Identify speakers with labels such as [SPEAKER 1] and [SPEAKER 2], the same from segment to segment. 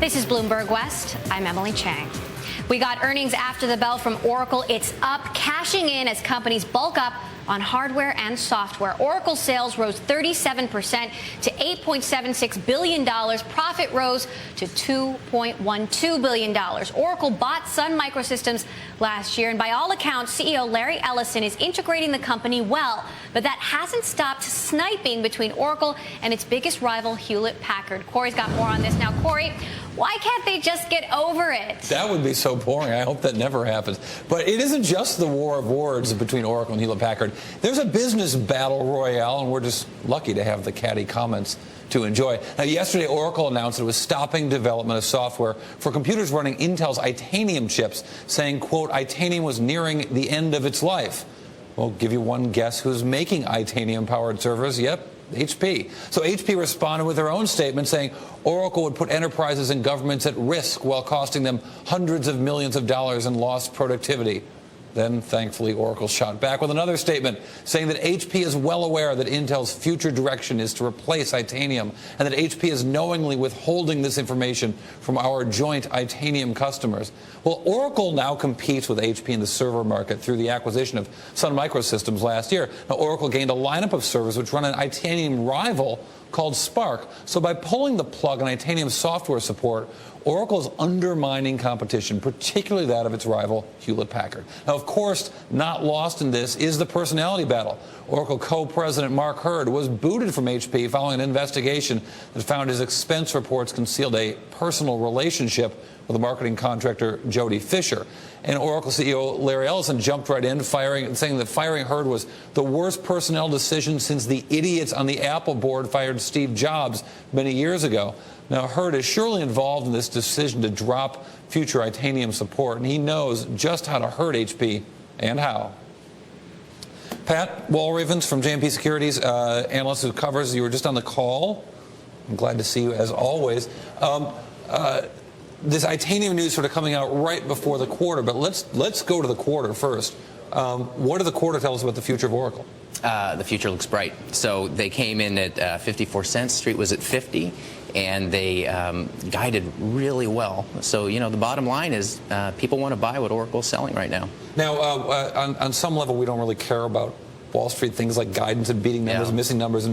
[SPEAKER 1] This is Bloomberg West. I'm Emily Chang. We got earnings after the bell from Oracle. It's up, cashing in as companies bulk up on hardware and software. Oracle sales rose 37% to $8.76 billion. Profit rose to $2.12 billion. Oracle bought Sun Microsystems last year, and by all accounts, CEO Larry Ellison is integrating the company well. But that hasn't stopped sniping between Oracle and its biggest rival, Hewlett-Packard. Cory's got more on this now. Cory, why can't they just get over it?
[SPEAKER 2] That would be so boring. I hope that never happens. But it isn't just the war of words between Oracle and Hewlett-Packard. There's a business battle royale, and we're just lucky to have the catty comments to enjoy. Now, yesterday, Oracle announced it was stopping development of software for computers running Intel's ITANIUM chips, saying, quote, ITANIUM was nearing the end of its life. Well, give you one guess who's making ITANIUM-powered servers. Yep, HP. So HP responded with their own statement saying Oracle would put enterprises and governments at risk while costing them hundreds of millions of dollars in lost productivity. Then, thankfully, Oracle shot back with another statement saying that HP is well aware that Intel's future direction is to replace ITANIUM and that HP is knowingly withholding this information from our joint ITANIUM customers. Well, Oracle now competes with HP in the server market through the acquisition of Sun Microsystems last year. Now, Oracle gained a lineup of servers which run an ITANIUM rival called Spark. So by pulling the plug on ITANIUM software support, Oracle is undermining competition, particularly that of its rival, Hewlett-Packard. Now, of course, not lost in this is the personality battle. Oracle co-president Mark Hurd was booted from HP following an investigation that found his expense reports concealed a personal relationship with the marketing contractor Jody Fisher. And Oracle CEO Larry Ellison jumped right in, saying that firing Hurd was the worst personnel decision since the idiots on the Apple board fired Steve Jobs many years ago. Now, Hurd is surely involved in this decision to drop future ITANIUM support, and he knows just how to hurt HP and how. Pat Walravens from JMP Securities, analyst who covers, you were just on the call. I'm glad to see you as always. This ITANIUM news sort of coming out right before the quarter, but let's go to the quarter first. What did the quarter tell us about the future of Oracle?
[SPEAKER 3] The future looks bright. So they came in at 54 cents. Street was at 50, and they guided really well. So, you know, the bottom line is people want to buy what Oracle's selling right now.
[SPEAKER 2] Now, on some level, we don't really care about Wall Street, things like guidance and beating numbers, missing numbers,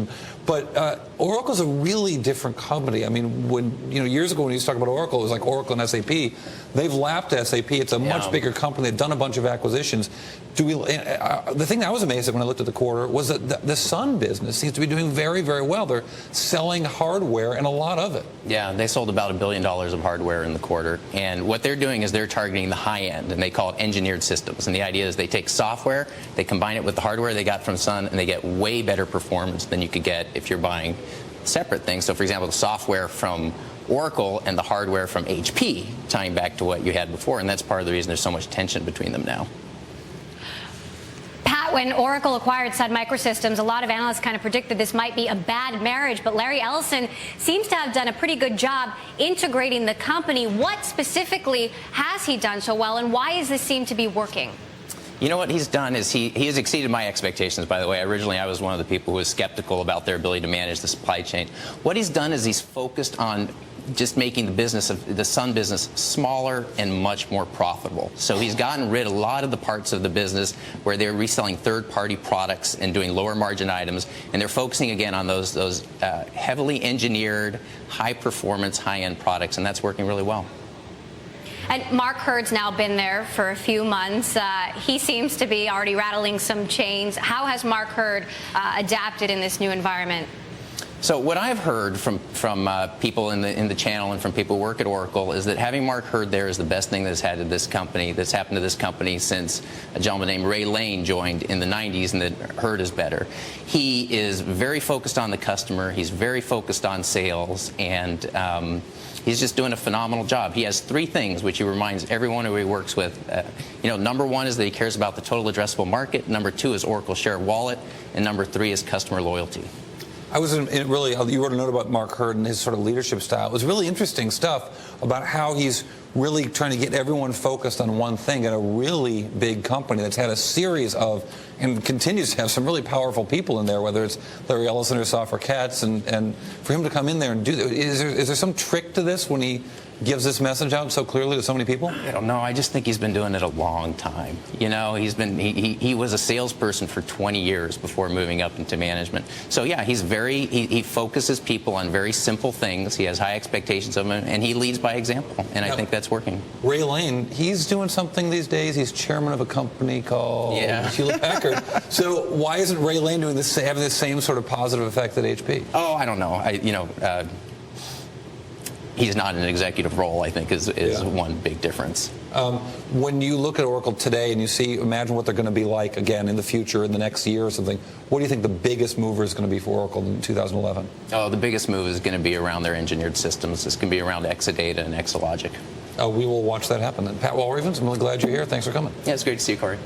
[SPEAKER 2] but Oracle's a really different company. I mean, years ago when you used to talk about Oracle, it was like Oracle and SAP. They've lapped SAP. It's a much bigger company. They've done a bunch of acquisitions. The thing that I was amazed at when I looked at the quarter was that the Sun business seems to be doing very, very well. They're selling hardware and a lot of it.
[SPEAKER 3] Yeah, they sold about $1 billion of hardware in the quarter, and what they're doing is they're targeting the high end, and they call it engineered systems. And the idea is they take software, they combine it with the hardware they got from Sun, and they get way better performance than you could get if you're buying separate things. So, for example, the software from Oracle and the hardware from HP, tying back to what you had before, and that's part of the reason there's so much tension between them now.
[SPEAKER 1] Pat, when Oracle acquired Sun Microsystems, a lot of analysts kind of predicted this might be a bad marriage, but Larry Ellison seems to have done a pretty good job integrating the company. What specifically has he done so well, and why does this seem to be working?
[SPEAKER 3] You know what he's done is he has exceeded my expectations, by the way. Originally, I was one of the people who was skeptical about their ability to manage the supply chain. What he's done is he's focused on just making the business of the Sun business smaller and much more profitable. So he's gotten rid of a lot of the parts of the business where they're reselling third-party products and doing lower margin items, and they're focusing again on those heavily engineered, high-performance, high-end products, and that's working really well.
[SPEAKER 1] And Mark Hurd's now been there for a few months. He seems to be already rattling some chains. How has Mark Hurd adapted in this new environment?
[SPEAKER 3] So what I've heard from people in the channel and from people who work at Oracle is that having Mark Hurd there is the best thing that's happened to this company since a gentleman named Ray Lane joined in the 90s, and that Hurd is better. He is very focused on the customer. He's very focused on sales, and he's just doing a phenomenal job. He has three things which he reminds everyone who he works with. Number one is that he cares about the total addressable market. Number two is Oracle share of wallet, and number three is customer loyalty.
[SPEAKER 2] I was you wrote a note about Mark Hurd and his sort of leadership style. It was really interesting stuff about how he's really trying to get everyone focused on one thing at a really big company that's had a series of and continues to have some really powerful people in there, whether it's Larry Ellison or Safra Katz, and for him to come in there and do that, is there some trick to this when he gives this message out so clearly to so many people?
[SPEAKER 3] I don't know. I just think he's been doing it a long time. You know, he was a salesperson for 20 years before moving up into management. So yeah, he focuses people on very simple things. He has high expectations of them, and he leads by example. And I think that's working.
[SPEAKER 2] Ray Lane, he's doing something these days. He's chairman of a company called Hewlett Packard. So why isn't Ray Lane doing this, having the same sort of positive effect at HP?
[SPEAKER 3] Oh, I don't know. He's not in an executive role, I think, is one big difference.
[SPEAKER 2] When you look at Oracle today and you imagine what they're going to be like again in the future, in the next year or something, what do you think the biggest mover is going to be for Oracle in 2011?
[SPEAKER 3] Oh, the biggest move is going to be around their engineered systems. It's going to be around Exadata and Exalogic.
[SPEAKER 2] We will watch that happen then. Pat Walravens, I'm really glad you're here. Thanks for coming.
[SPEAKER 3] Yeah, it's great to see you, Cory.